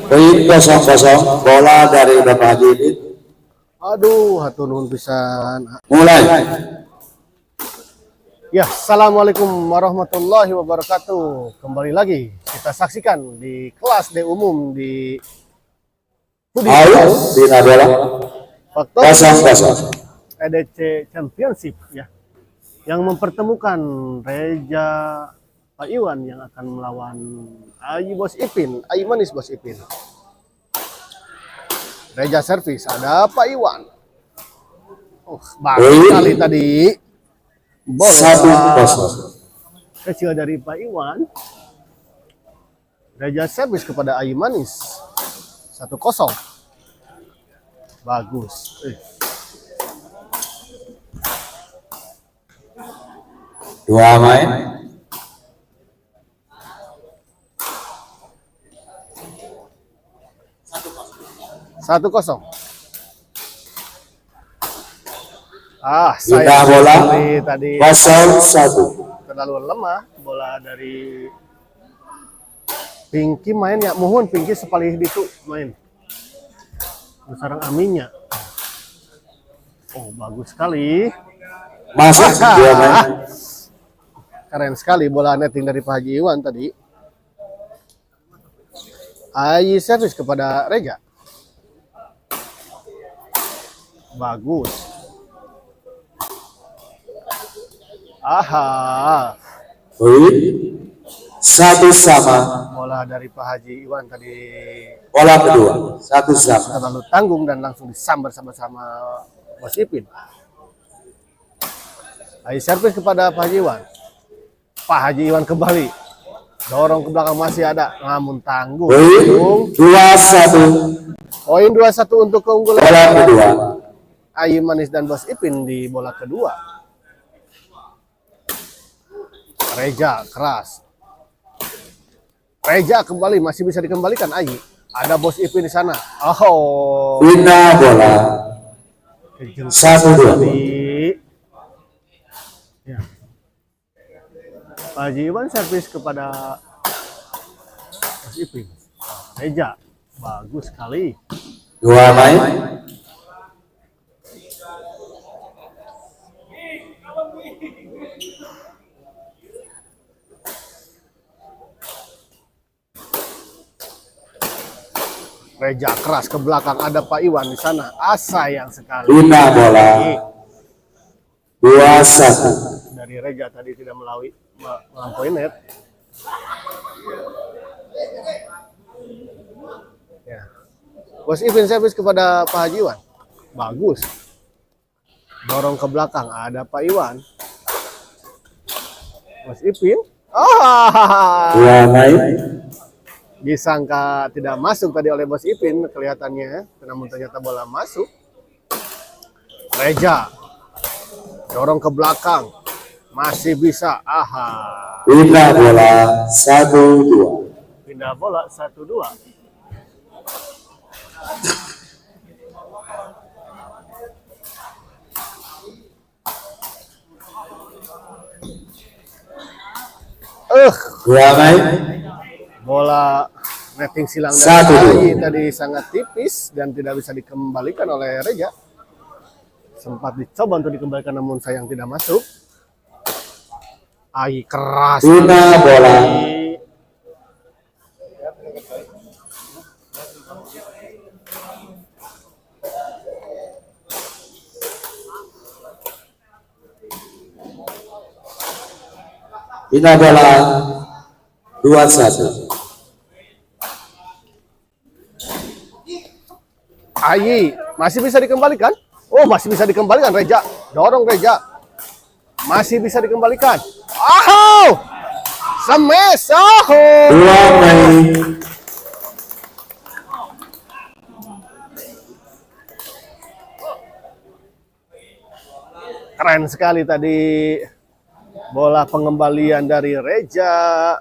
Poin 0-0, bola dari Bapak Haji ini. Aduh, hatur nuhun pisan. Mulai. Ya, assalamualaikum warahmatullahi wabarakatuh. Kembali lagi kita saksikan di kelas D umum di Budi Bina bola. Faktor 0-0. EDC Championship ya, yang mempertemukan Reja Pak Iwan yang akan melawan Ayi Bos Ipin, Ayi Manis Bos Ipin. Reja servis, ada Pak Iwan. Bagus sekali tadi. Bola 1-0. kecil dari Pak Iwan. Reja servis kepada Ayi Manis. 1-0. Bagus. Dua main. 1-0. Bina bola. Tadi 0-1. terlalu lemah bola dari Pinky main ya, mohon Pinky sepalih itu main. Sarang aminnya. Oh, bagus sekali. Masuk dia main. Keren sekali bola netting dari Pak Haji Iwan tadi. Ayi servis kepada Reja. Bagus. Poin 1-1. Bola dari Pak Haji Iwan tadi. Bola kedua 1-1. Terlalu tanggung dan langsung disambar sama Bos Ipin. Ayi servis kepada Pak Haji Iwan. Pak Haji Iwan kembali. Dorong ke belakang masih ada. Namun tanggung. Poin 2-1. Poin 2-1 untuk keunggulan Bola kedua. Ayi Manis dan Bos Ipin di bola kedua. Reja keras. Reja kembali, masih bisa dikembalikan Ayi. Ada Bos Ipin di sana. Oh. Bina bola 1-2. Ya. Pak Haji Iwan servis kepada Bos Ipin. Reja bagus sekali. Dua main. Reja keras ke belakang, ada Pak Iwan di sana. Sayang sekali. Bina bola 2-1. Dari Reja tadi tidak melampaui net. Ya. Bos Ipin servis kepada Pak Haji Iwan. Bagus. Dorong ke belakang, ada Pak Iwan. Bos Ipin. Dua main. Disangka tidak masuk tadi oleh Bos Ipin kelihatannya, namun ternyata bola masuk. Reja dorong ke belakang, masih bisa. Pindah bola 1-2. Pindah bola 1-2. Dua main. Bola netting silang Satu. dari Ayi tadi sangat tipis dan tidak bisa dikembalikan oleh Reja. Sempat dicoba untuk dikembalikan namun sayang tidak masuk. Ayi keras. Pindah bola. Pindah bola 2-1. Ayi masih bisa dikembalikan. Oh, masih bisa dikembalikan. Reja dorong Reja. Masih bisa dikembalikan. Smash. Dua main. Keren sekali tadi bola pengembalian dari Reja.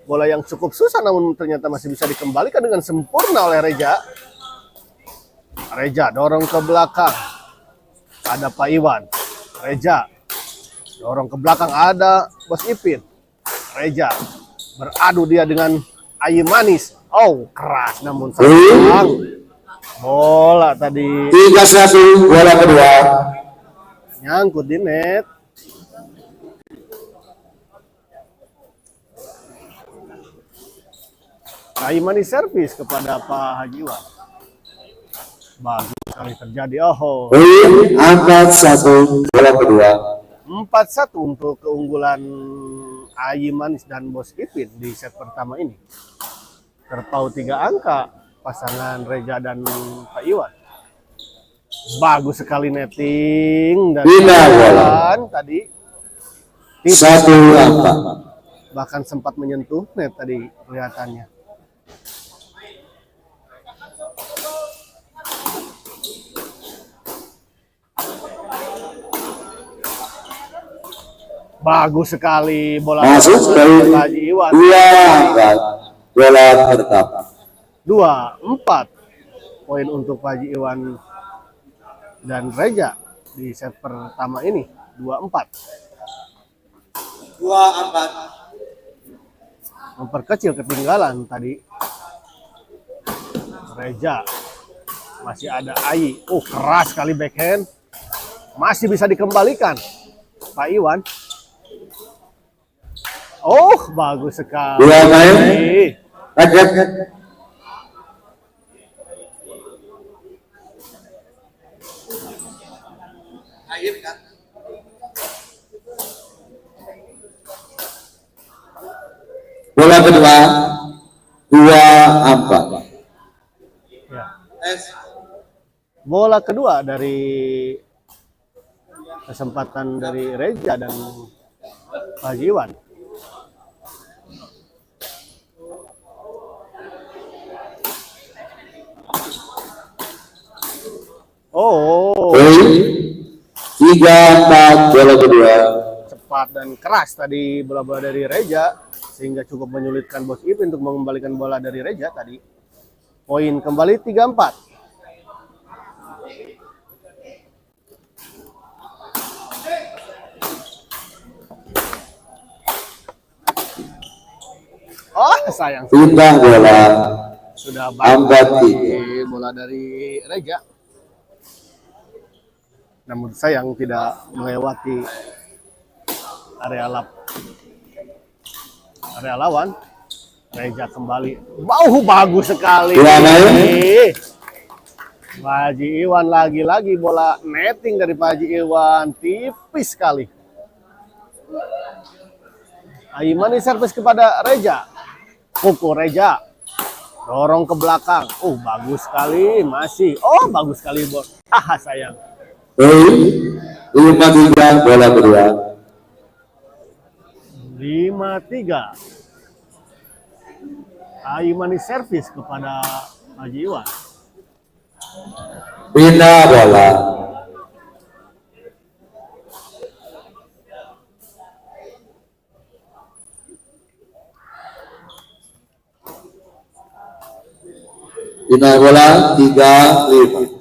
Bola yang cukup susah namun ternyata masih bisa dikembalikan dengan sempurna oleh Reja. Reja dorong ke belakang. Ada Pak Iwan. Reja dorong ke belakang, ada Bos Ipin. Reja beradu dia dengan Ayu Manis. Oh, keras namun sayang. Bola tadi 3-1 bola kedua. nyangkut di net. Ayu Manis servis kepada Pak Haji Iwan. Bagus sekali terjadi. Oh, Poin angkat 1 bola kedua. 4-1 untuk keunggulan Ayu Manis dan Bos Ipin di set pertama ini. Terpaut 3 angka pasangan Reja dan Pak Iwan. Bagus sekali netting dan Pindah bola. tadi 1 angka. bahkan sempat menyentuh net tadi kelihatannya. Bagus sekali bola Masuk poin Pak Haji Iwan. 2 angkat bola pertama. 2-4 poin untuk Pak Haji Iwan dan Reja di set pertama ini. 2-4 memperkecil ketinggalan tadi. Reja masih ada Ayi. Oh, keras sekali backhand, masih bisa dikembalikan Pak Iwan. Oh, bagus sekali. 2 main. Raket. Bola kedua 2-4. Ya. Bola kedua dari kesempatan dari Reja dan Pak Haji Iwan. Oh, Poin 3-4 bola kedua. cepat dan keras tadi bola-bola dari Reja sehingga cukup menyulitkan Bos Ipin untuk mengembalikan bola dari Reja tadi. Poin kembali 3-4. Oh, sayang. Pindah bola. Sudah Angkat bagus tiga. bola dari Reja. Namun sayang tidak melewati area lawan. Reja kembali. Bagus sekali. Dua main. Pak Haji Iwan lagi-lagi bola netting dari Pak Haji Iwan. Tipis sekali. Ayu Manis servis kepada Reja. Pukul Reja. Dorong ke belakang. Oh, bagus sekali. Masih. Oh, bagus sekali, Bos. Haha, sayang. Poin 5-3 bola kedua. 5-3. Ayu Manis servis kepada Haji Iwan. Pindah bola. Pindah bola 3-5.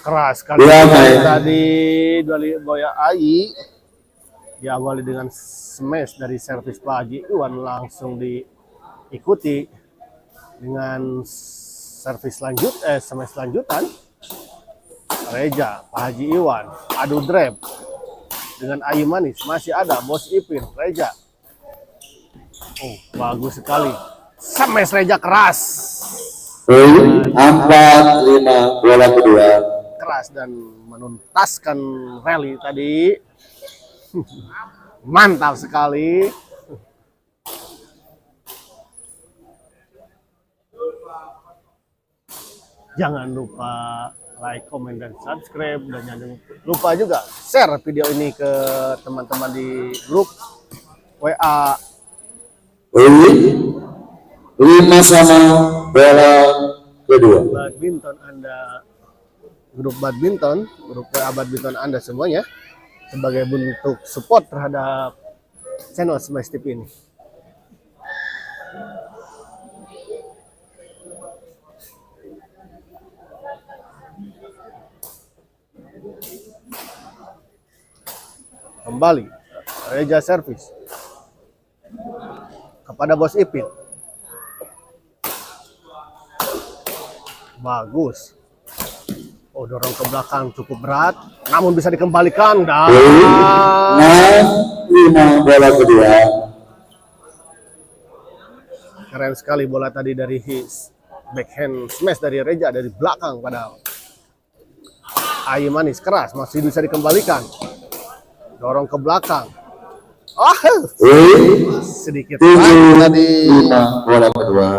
Keras sekali Dua main. tadi dari Boya Ayi. Diawali dengan smash dari servis Pak Haji Iwan, langsung diikuti dengan servis smash lanjutan Reja, Pak Haji Iwan, adu drive dengan Ayu Manis, masih ada Bos Ipin, Reja. Oh, bagus sekali. Smash Reja keras. Poin 4-5 bola kedua. Keras dan menuntaskan rally tadi. Mantap sekali. Jangan lupa like, comment, dan subscribe. Dan jangan lupa juga share video ini ke teman-teman di grup WA. Poin 5-5 bola kedua. Badminton Anda, grup badminton, grup WA badminton Anda semuanya, sebagai bentuk support terhadap channel Smash TV ini. Kembali Reja servis kepada Bos Ipin. Bagus. Oh, dorong ke belakang cukup berat, namun bisa dikembalikan dan 6-5 bola kedua. keren sekali bola tadi dari backhand smash dari Reja dari belakang pada Ayi Manis. Keras, masih bisa dikembalikan. Dorong ke belakang. Sedikit lagi tadi. 7-5 bola kedua.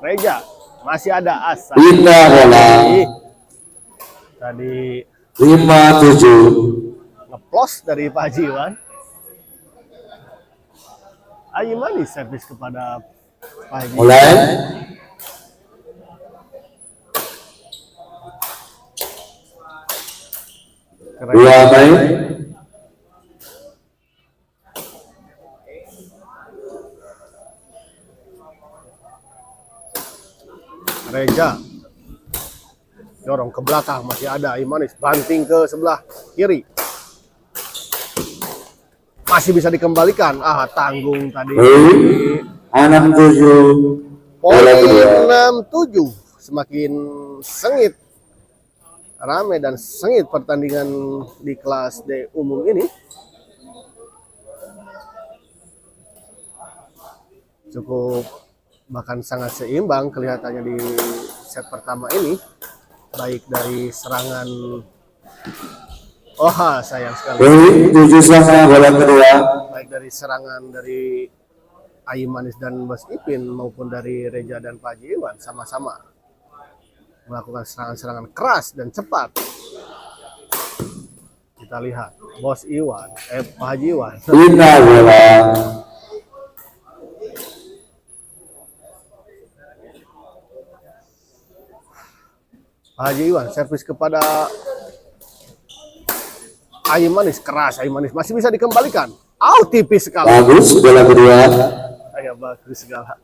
Reja masih ada asa. Pindah bola. Tadi 5-7. ngeplos dari Pak Haji Iwan. Ayi Manis servis kepada Pak Haji. Mulai. Dua main. Reja dorong ke belakang, masih ada Ayi Manis, banting ke sebelah kiri. Masih bisa dikembalikan. Tanggung tadi. 6-7 Poin bola kedua. 6-7. Semakin sengit, ramai dan sengit pertandingan di kelas D umum ini. Cukup bahkan sangat seimbang kelihatannya di set pertama ini, baik dari serangan sayang sekali, 7-5 bola kedua. baik dari serangan dari Ayi Manis dan Bos Ipin maupun dari Reja dan Pak Haji Iwan sama-sama melakukan serangan-serangan keras dan cepat. Kita lihat Pak Haji Iwan Pindah bola. Pak Haji Iwan servis kepada Ayi Manis. Keras, Ayi Manis masih bisa dikembalikan. Tipis sekali. Bagus bola kedua. Bagus segala.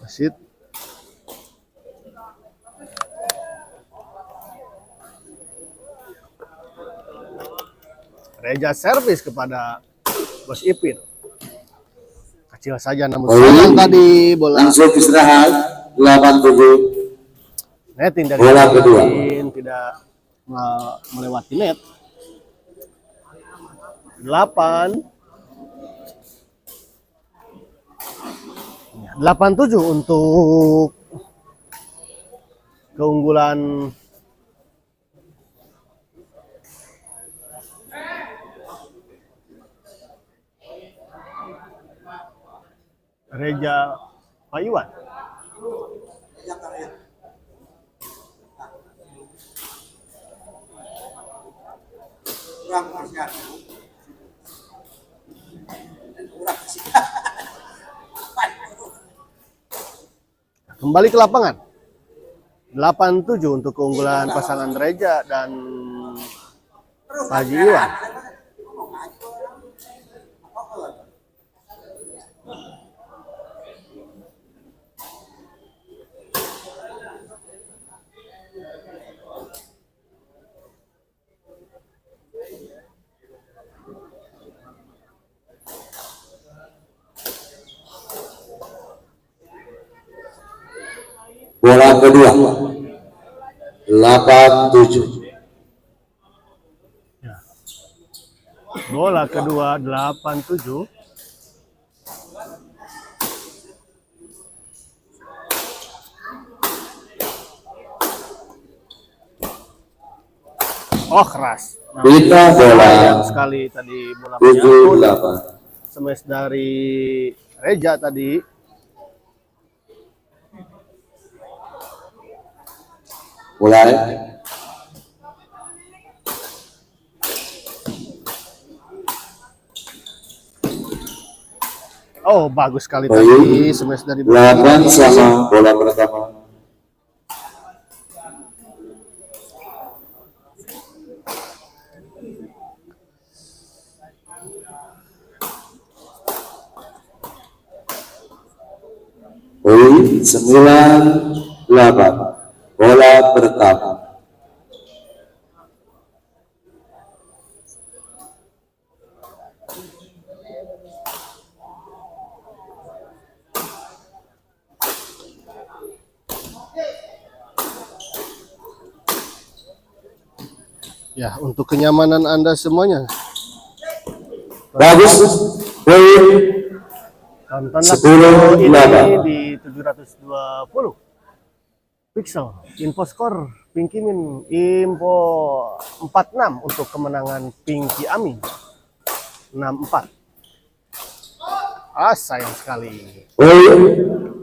Wasit. Reja servis kepada Bos Ipin. Kecil saja namun sayang tadi bola. Langsung istirahat. 8-7 Netting dari bola kedua. tidak melewati net. 8-7 untuk keunggulan Reja Pak Iwan. Kembali ke lapangan. 8-7 untuk keunggulan pasangan Reja dan Pak Haji Iwan. Bola kedua. 8-7. Bola kedua 8-7. Keras. Pindah bola. Sayang sekali tadi bola menyangkut. 7-8. Smash dari Reja tadi. Mulai. Bagus sekali tadi smash dari 8 sama bola pertama. Poin 9-8. Bola pertama. Ya, untuk kenyamanan Anda semuanya, Bagus. Poin tontonlah 10-8. ini di 720 pixel. Info skor Pinky Min info 46 untuk kemenangan Pinky Amin 64. Sayang sekali. Poin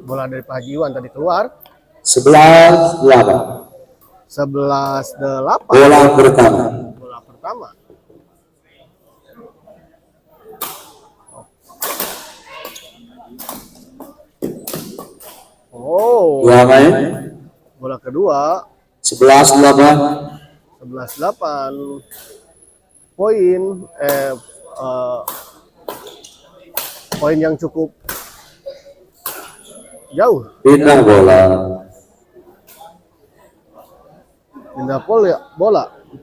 Bola dari Pak Haji Iwan tadi keluar. 11-8. 11-8. Bola pertama. Bola pertama. Oh, Dua main. bola kedua 11-8. 11-8. Poin poin yang cukup jauh. Pindah bola. Pindah bola,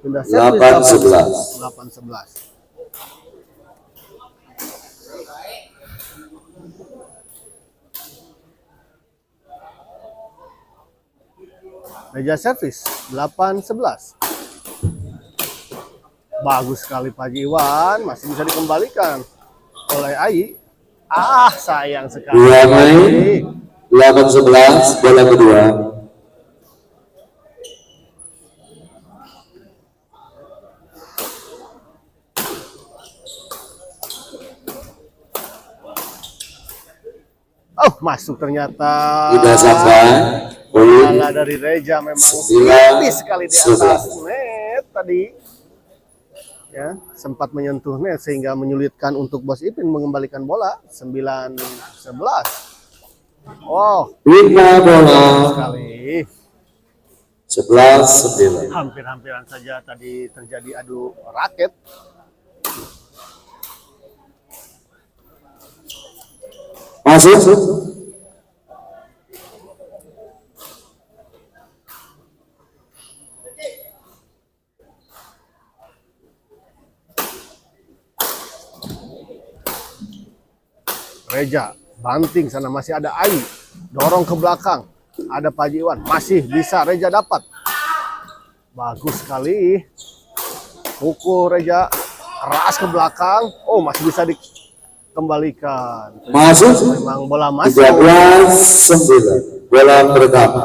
pindah 8-11. 8-11. Meja servis 8-11. Bagus sekali Pak Haji Iwan, masih bisa dikembalikan oleh Ai. Sayang sekali. Dua main. 8-11. Bola kedua. Masuk ternyata. Tidak sampai. Poin Bola dari Reja memang 9-11. tipis sekali di atas net tadi. Ya, sempat menyentuh net sehingga menyulitkan untuk Bos Ipin mengembalikan bola. 9-11. Pindah bola. Sekali. 11-9. Hampir-hampiran saja tadi terjadi adu raket. Masuk. Reja banting sana, masih ada Ai, dorong ke belakang, ada Pak Haji Iwan, masih bisa Reja dapat. Bagus sekali, pukul Reja keras ke belakang. Masih bisa dikembalikan. Masuk. Memang bola masuk. 13-9. Bola pertama.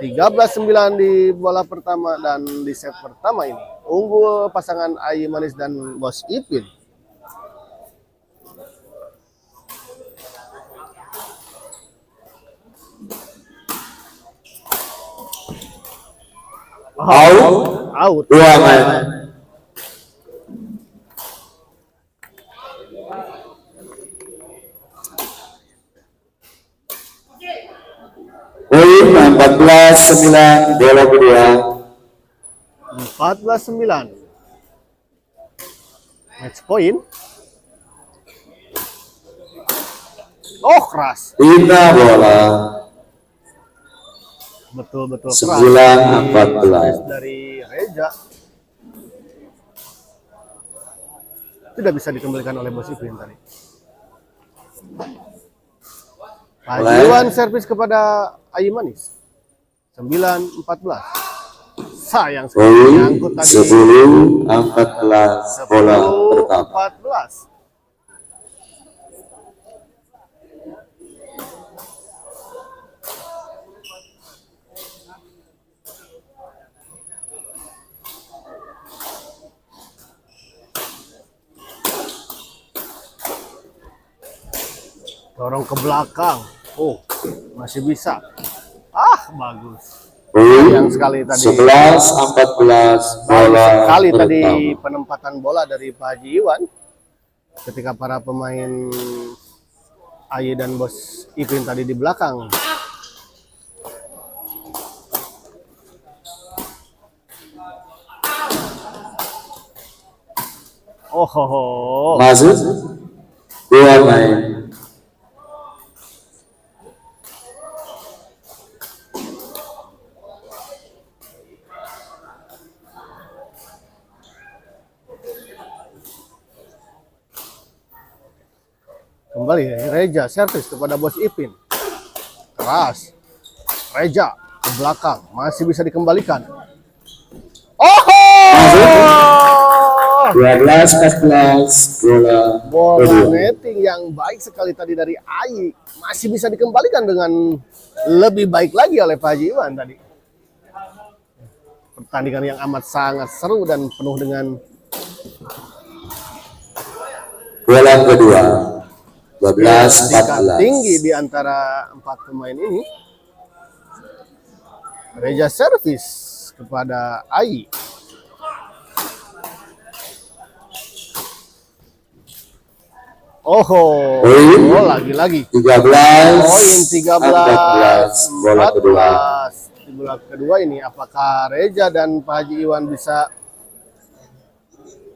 13-9 di bola pertama dan di set pertama ini unggul pasangan Ai Manis dan Bos Ipin. Out. Dua main. Poin 14-9. Bola kedua. 14-9. Match point. Keras. Pindah bola. Betul-betul 9-14. dari Reja. Tidak bisa dikembalikan oleh Bos Ipin tadi. Pak Haji Iwan servis kepada Ai Manis. 9-14. Sayang sekali Poin nyangkut tadi. 10-14. Bola pertama. 14. Dorong ke belakang. Masih bisa. Bagus. Sayang sekali tadi. 11-14. Bola Bagus sekali pertama. tadi penempatan bola dari Pak Haji Iwan ketika para pemain Ai dan Bos Ipin tadi di belakang. Masuk. Dua main. Kembali Reza servis kepada Bos Ipin. Keras. Reza ke belakang, masih bisa dikembalikan. Oh! 12-14 Bola netting yang baik sekali tadi dari Ai masih bisa dikembalikan dengan lebih baik lagi oleh Pak Haji Iwan tadi. Pertandingan yang amat sangat seru dan penuh dengan bola kedua. tingkat 12-14. tinggi di antara empat pemain ini. Reza servis kepada Ai. Oh, lagi-lagi. 13. Poin 14. Bola kedua. 14. Di bola kedua ini apakah Reza dan Pak Haji Iwan bisa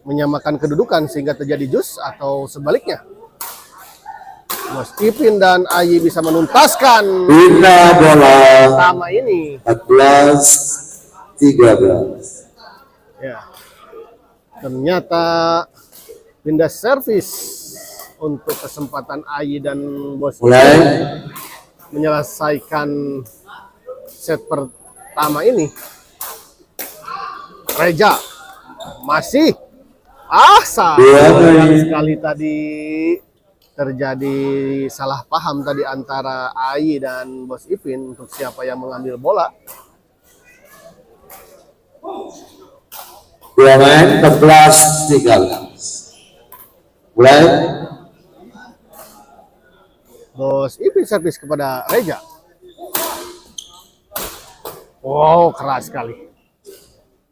menyamakan kedudukan sehingga terjadi jus atau sebaliknya? Bos Ipin dan Ai bisa menuntaskan Pindah bola. pertama ini. 14-13. Ya. Ternyata pindah servis untuk kesempatan Ai dan Bos Mulai. menyelesaikan set pertama ini. Reza masih sayang sekali tadi terjadi salah paham tadi antara Ai dan Bos Ipin untuk siapa yang mengambil bola. Dua main 14-13. Mulai. Bos Ipin servis kepada Reza. Wow, keras sekali.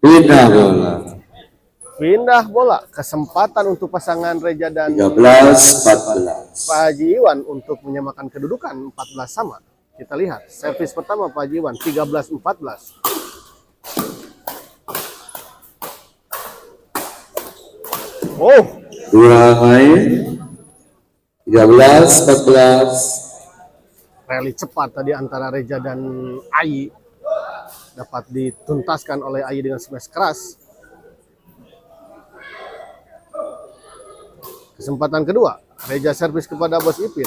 Pindah bola. Pindah bola. Kesempatan untuk pasangan Reza dan 13-14. Pak Haji Iwan untuk menyamakan kedudukan 14 sama. Kita lihat servis pertama Pak Haji Iwan 13-14. Oh, Dua main 13-14. rally cepat tadi antara Reza dan Ai dapat dituntaskan oleh Ai dengan smash keras. Kesempatan kedua, Reza servis kepada Bos Ipin.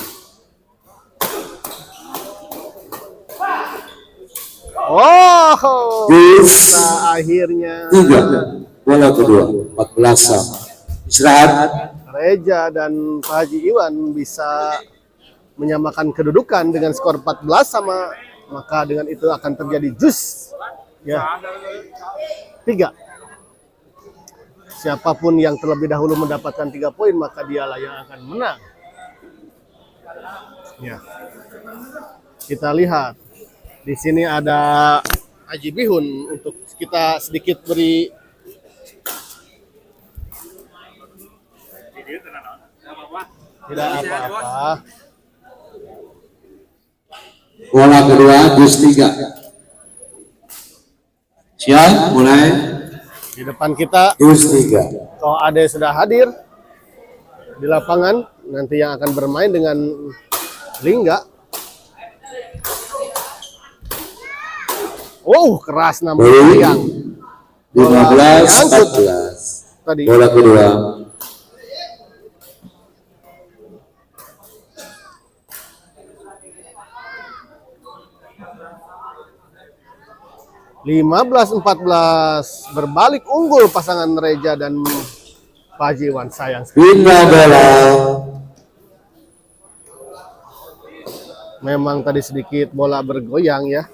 Oh, nah, akhirnya 3. Bola kedua 14 sama. Istirahat. Reza dan Pak Haji Iwan bisa menyamakan kedudukan dengan skor 14 sama, maka dengan itu akan terjadi jus. Ya. 3. Siapapun yang terlebih dahulu mendapatkan 3 poin, maka dialah yang akan menang. Ya. Kita lihat di sini ada Haji Bihun untuk kita sedikit beri tidak apa-apa. Bola kedua dus 3. Siap, mulai. Di depan kita Dus 3. Ko Ade sudah hadir di lapangan, nanti yang akan bermain dengan Lingga. Keras namanya yang 15-14. tadi. Bola kedua. (15-14) berbalik unggul pasangan Reza dan Pak Haji Iwan. Sayang sekali. Pindah bola. Memang tadi sedikit bola bergoyang ya,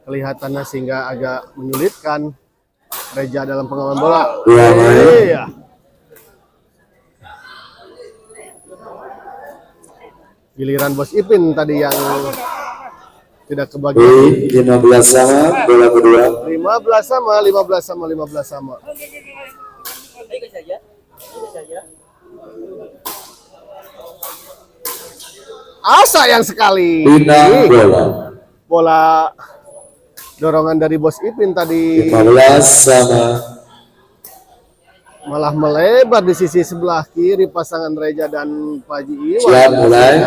kelihatannya sehingga agak menyulitkan Reza dalam pengaman bola. Iya. Giliran Bos Ipin tadi yang tidak kebagian. 15 sama. Bola kedua. 15 sama, 15 sama, 15 sama. Sayang sekali. Pindah bola. Bola dorongan dari Bos Ipin tadi 15 sama. malah melebar di sisi sebelah kiri pasangan Reza dan Pak Haji Iwan. Siap, mulai.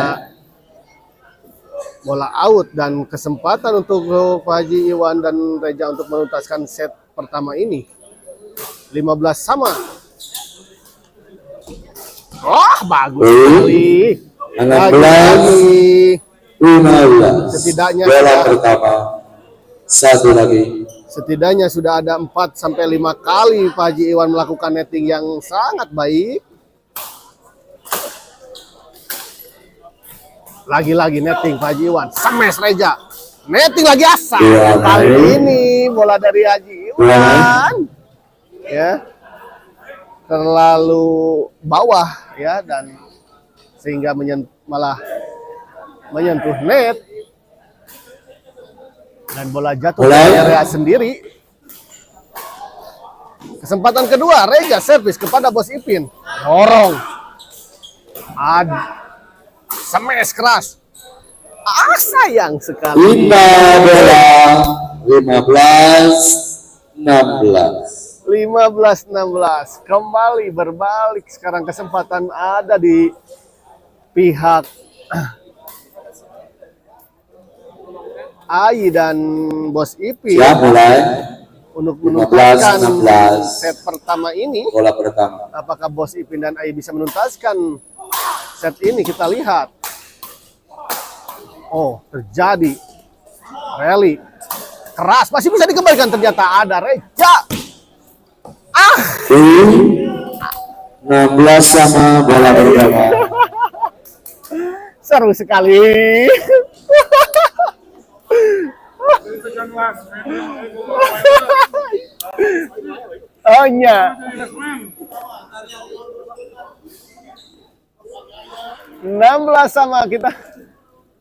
Bola out dan kesempatan untuk Pak Haji Iwan dan Reza untuk menuntaskan set pertama ini. 15 sama. Bagus sekali. 16, 15. Setidaknya Bola sudah- pertama. Satu lagi. Setidaknya sudah ada 4 sampai 5 kali Pak Haji Iwan melakukan netting yang sangat baik. Lagi-lagi netting Pak Haji Iwan. Smash Reja. Netting lagi asal. Iya, Kali baik. ini bola dari Haji Iwan. Ya. Terlalu bawah ya dan sehingga malah menyentuh net. Dan bola jatuh Bola. ke area sendiri. Kesempatan kedua, Reja servis kepada Bos Ipin. Dorong. Smash keras. Sayang sekali. 5 bola. 15, 16. 15-16. Kembali berbalik. Sekarang kesempatan ada di pihak Ai dan Bos Ipin. Siap mulai. Untuk 15, menuntaskan 16. set pertama ini. Bola pertama. Apakah Bos Ipin dan Ai bisa menuntaskan set ini? Kita lihat. Oh, terjadi rally keras. Masih bisa dikembalikan, ternyata ada Reja. 16 sama bola pertama. Seru sekali. Oh nya. 16 sama kita.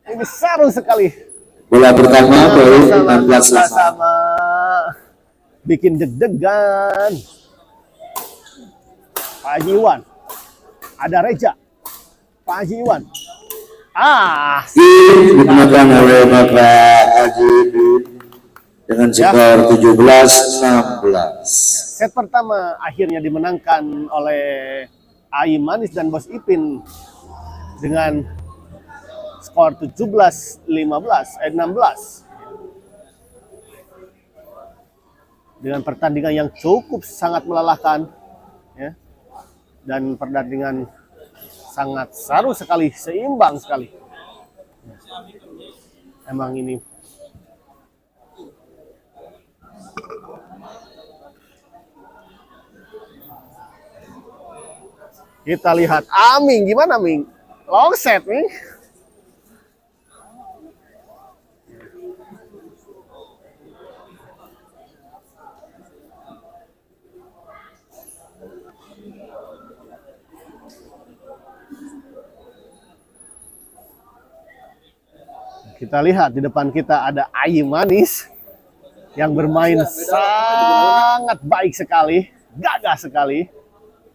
Ini seru sekali. Bola pertama poin 16 sama. sama. Bikin deg-degan. Pak Haji Iwan. Ada Reja. Pak Haji Iwan. Digunakan oleh Bapak Haji dengan skor 17-16. Set pertama akhirnya dimenangkan oleh Ai Manis dan Bos Ipin dengan skor 16. Dengan pertandingan yang cukup sangat melelahkan ya. Dan pertandingan sangat seru sekali, seimbang sekali. Emang ini kita lihat Aming, gimana Aming? Long set nih. Kita lihat di depan kita ada Ai Manis yang bermain sangat baik sekali, gagah sekali.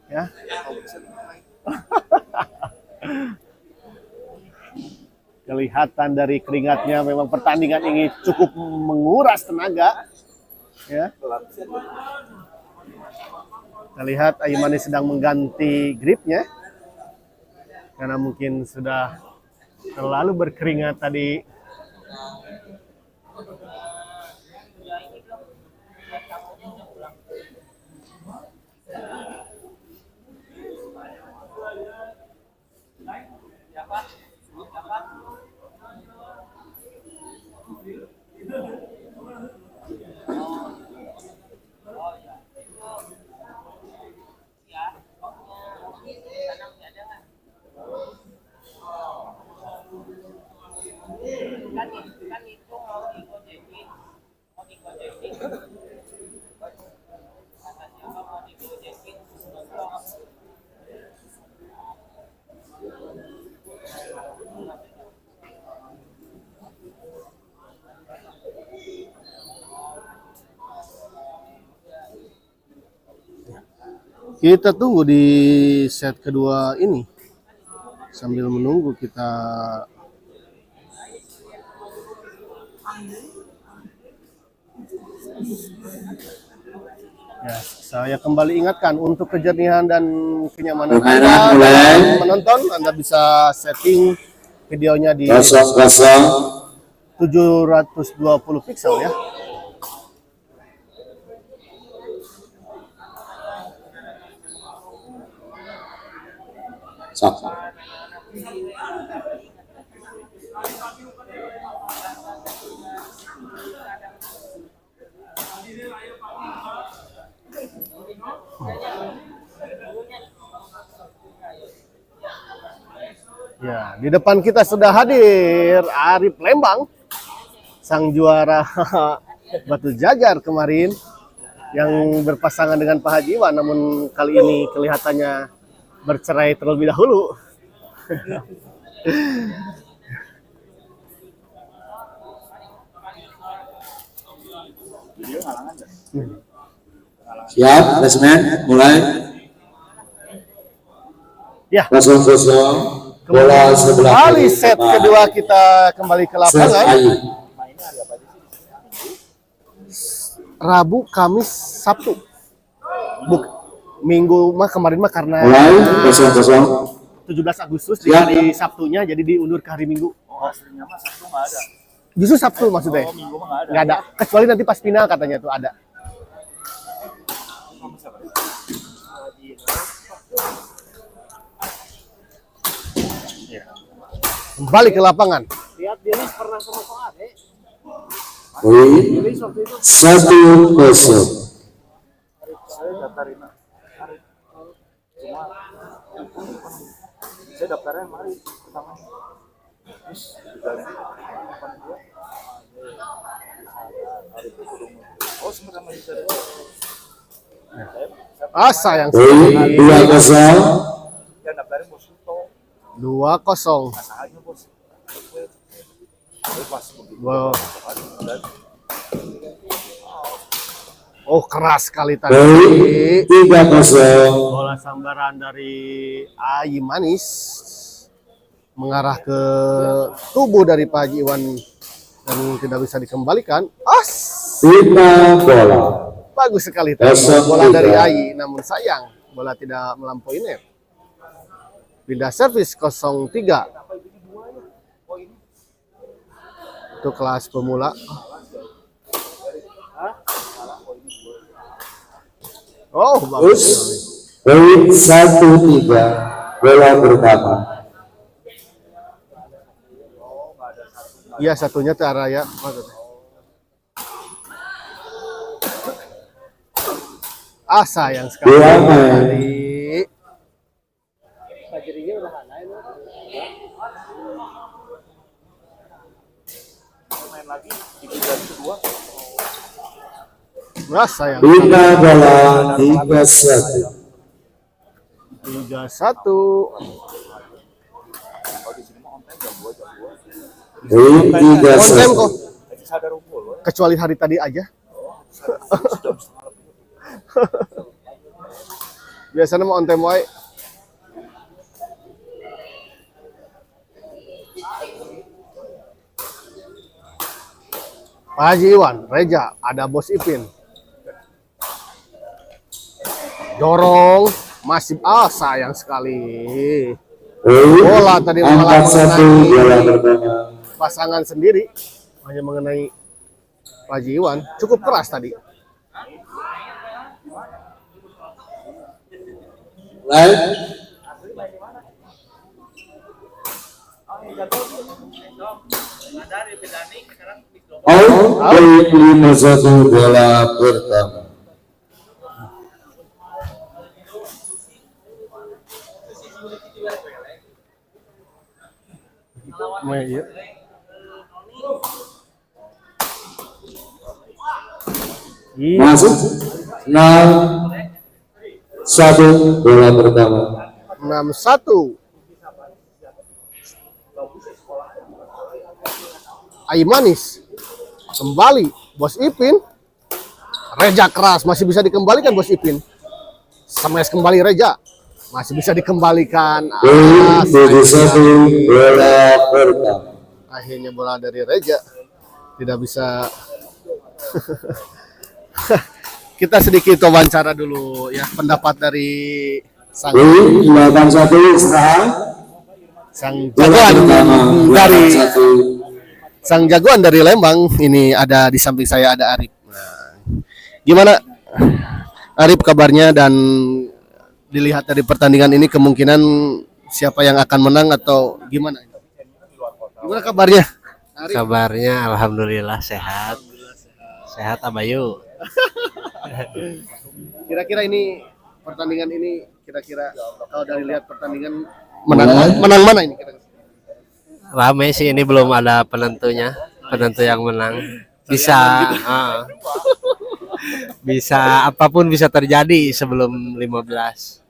Ya. Kelihatan dari keringatnya memang pertandingan ini cukup menguras tenaga. Ya. Kita lihat Ai Manis sedang mengganti gripnya karena mungkin sudah terlalu berkeringat tadi. Kita tunggu di set kedua ini. Sambil menunggu kita ya, saya kembali ingatkan untuk kejernihan dan kenyamanan Permainan Anda mulai. dalam menonton, Anda bisa setting videonya di 0-0. 720 pixel ya. Sama. Ya, di depan kita sudah hadir Arif Lembang, sang juara Batu Jajar kemarin yang berpasangan dengan Pak Haji Iwan, namun kali ini kelihatannya bercerai terlebih dahulu. Siap, klasmen, mulai. Ya, 0-0, bola sebelah kali kiri. set kedua kita kembali ke Set lapangan. Ayu. Rabu, Kamis, Sabtu. Minggu mah kemarin mah karena Mulai, 0-0. 17 Agustus di Ya. hari Sabtunya, jadi diundur ke hari Minggu. Oh, aslinya mah Sabtu nggak ada. Justru Sabtu maksudnya. Oh, Minggu mah nggak ada. Nggak ada. Kecuali nanti pas final katanya tuh ada. Kembali ke lapangan. Lihat Dennis pernah sama Pak Ade. Poin 1-0. Saya daftarin. Cuma saya daftarnya kemarin pertama. Terus oh sebenarnya bisa. Sayang Poin sekali. 2-0. Yang daftarin bos itu 2-0. masalahnya bos. Pas begitu. Wow. Oh, keras sekali Poin tadi. 3-0. Bola sambaran dari Ayi Manis mengarah ke tubuh dari Pak Haji Iwan dan tidak bisa dikembalikan. Final bola. Bagus sekali tadi bola dari Ayi, namun sayang bola tidak melampaui net. Pindah servis 03. Itu kelas pemula. Oh, bagus. Poin 1-3. Bola pertama. Iya, satunya ke arah ya. Maksudnya. Sayang sekali. Dua main. Tadi. Main lagi di putaran kedua. Sayang. Final bola 3-1. 3-1. Poin On time 3-1. kok. Sadar unggul. Kecuali hari tadi aja. Biasanya mau on time wae. Pak Haji Iwan, Reja, ada Bos Ipin. Dorong, masih sayang sekali. Bola tadi malah 4-1 bola pertama. Pasangan sendiri, hanya mengenai Pak Haji Iwan. Cukup keras tadi. Mulai. Out. Poin 5-1 bola pertama. Iya. Masuk 6-1 bola pertama. 6-1. Ayi Manis kembali Bos Ipin. Reja keras, masih bisa dikembalikan Bos Ipin. Smash kembali Reja, masih bisa dikembalikan. Poin Sayang 7-1 bola pertama. akhirnya bola dari Reja tidak bisa. Kita sedikit wawancara dulu ya, pendapat dari sang Poin 8-1 sekarang. Bola jagoan pertama dari 8-1. jagoan dari Lembang. Ini ada di samping saya ada Arif. Nah, gimana Arif kabarnya, dan dilihat dari pertandingan ini kemungkinan siapa yang akan menang atau gimana? Gimana kabarnya? Arif? Kabarnya alhamdulillah sehat. Sehat Abayu. Kira-kira ini pertandingan ini kira-kira kalau dari lihat pertandingan menang mana ini kira-kira? Rame sih, ini belum ada penentunya, penentu yang menang. Bisa, bisa apapun bisa terjadi sebelum 15.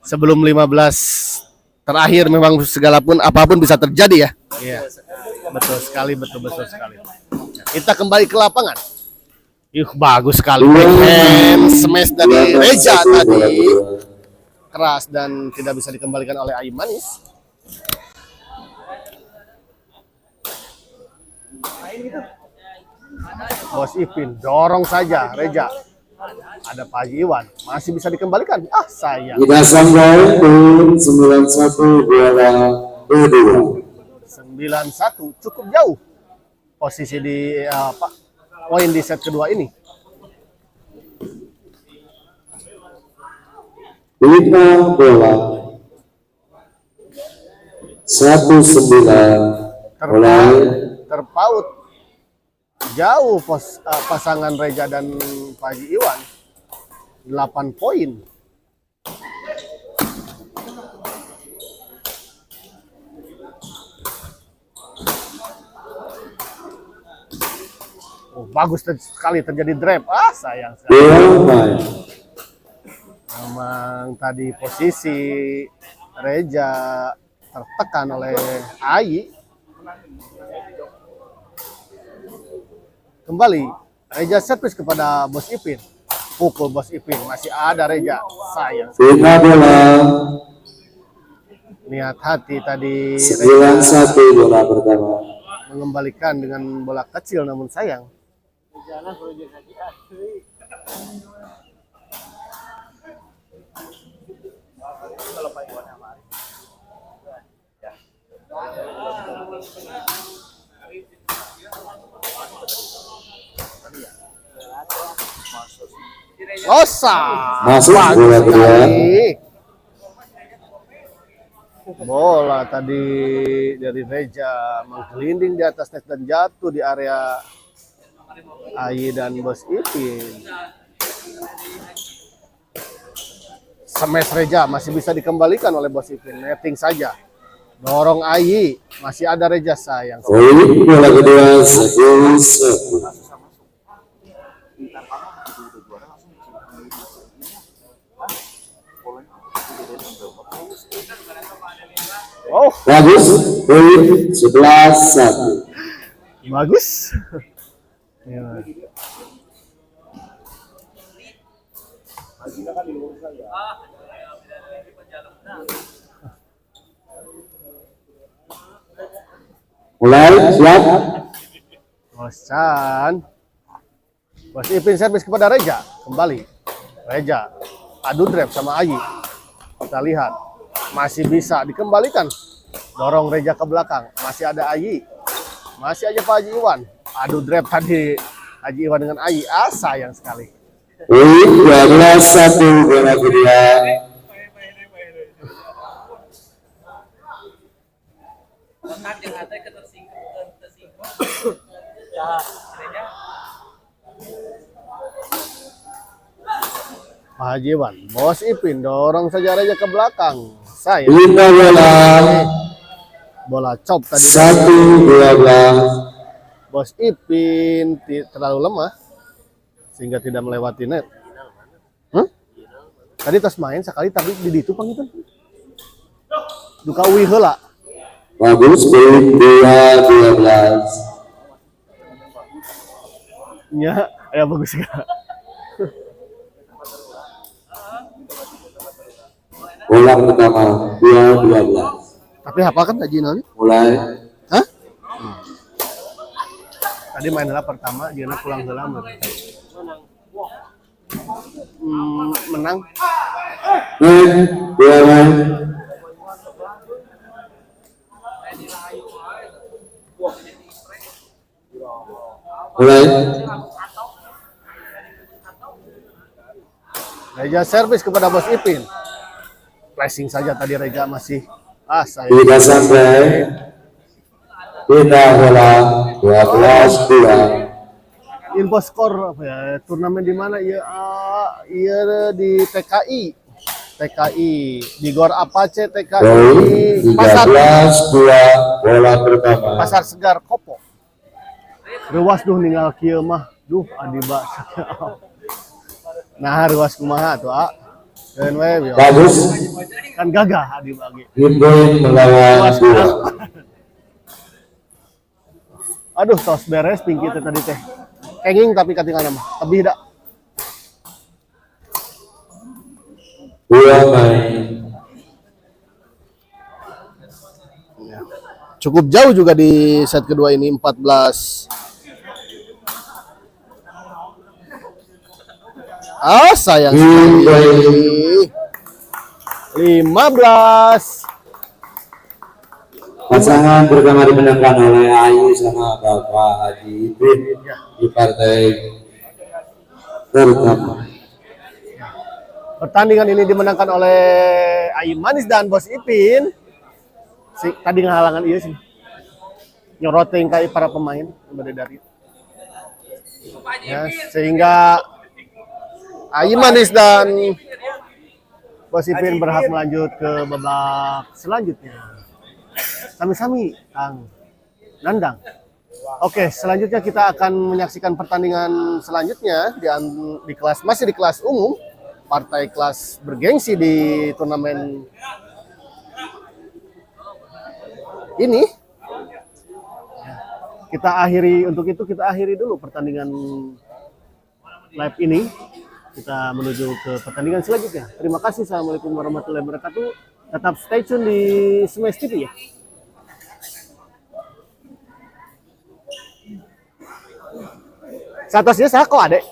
Sebelum 15 terakhir memang segala pun apapun bisa terjadi ya. Iya. Betul sekali, betul sekali. Kita kembali ke lapangan. Bagus sekali backhand smash dari Reza tadi. Keras dan tidak bisa dikembalikan oleh Ayi Manis. Bos Ipin dorong saja Reza. Ada Pak Haji Iwan, masih bisa dikembalikan. Ah, sayang. Kita sampai pun 91 bola berdua. 91 cukup jauh posisi di poin di set kedua ini. 5 bola 19 mulai. Terpaut jauh pasangan Reza dan Pak Haji Iwan 8 poin. Bagus sekali terjadi drop. Ah, sayang sekali. Memang tadi posisi Reza tertekan oleh Ayi. Kembali Reza servis kepada Bos Ipin. Pukul Bos Ipin, masih ada Reza. Sayang. 5 bola Niat hati tadi 91 bola pertama. mengembalikan dengan bola kecil, namun sayang. Osa Masuk bola kedua. Bola tadi dari Reza menggelinding di atas net dan jatuh di area Ayi dan Bos Ipin. Smash Reza masih bisa dikembalikan oleh Bos Ipin. Netting saja. Dorong Ayi, masih ada Reza, sayang. Poin bola kedua 11. Oh, Bagus, poin 11-1. bagus. Ya. Mulai, siap. Bosan. Bos Ipin servis kepada Reza. Kembali. Reza. Adu drive sama Ayi. Kita lihat. Masih bisa dikembalikan. Dorong Reza ke belakang. Masih ada Ayi. Masih aja Pak Haji Iwan. Adu drive tadi. Haji Iwan dengan Ayi. Ah, sayang sekali. Poin 12-1 bola kedua. Pak Haji Iwan. Bos Ipin dorong saja Reza ke belakang. Sayang. 5 bola Bola chop tadi. 1-12. Bos Ipin terlalu lemah sehingga tidak melewati net. Tadi tas main sekali tapi di itu pangitan. Duka uwi heula. Bagus, poin 2-12. Nya, ya bagus ya. Bola pertama 2-12. Tapi apa kan Ajinal? Mulai. Hah? Tadi main heula pertama, Jina pulang heula menang. Mulai. Reza servis kepada Bos Ipin. Flashing saja tadi Reza masih. Saya. Tidak sampai. Kita bola 12-2. Info skor apa ya? Turnamen di mana? Ya, iya di TKI. TKI di Gor Apache Poin TKI Pasar 13-2 bola pertama. Pasar Segar Kopo. Ruas duh ninggal kieu mah. Duh adiba. Nah ruas kumaha tuh Keun we Bagus. kan gagah adiba ge. Game point melawan Ruas 2. Aduh tos beres pinggir tadi teh. Kenging tapi katingan mah. Tebih dak. 2 main. Cukup jauh juga di set kedua ini 14. Sayang sekali. 15. Pasangan pertama dimenangkan oleh Ayu sama Bapak Haji Ibin di partai pertama. Pertandingan ini dimenangkan oleh Ayu Manis dan Bos Ipin. Tadi ngehalangan iya sih. Nyorotin kayak para pemain dari. Ya, sehingga Ayu Manis dan Bos Ipin berhak melanjut ke babak selanjutnya. Sami-sami, Kang Nandang. Oke, selanjutnya kita akan menyaksikan pertandingan selanjutnya di kelas masih di kelas umum, partai kelas bergengsi di turnamen ini. Kita akhiri dulu pertandingan live ini. Kita menuju ke pertandingan selanjutnya. Terima kasih. Assalamualaikum warahmatullahi wabarakatuh. Tetap stay tune di Smash TV ya. Satosnya saya kok adek.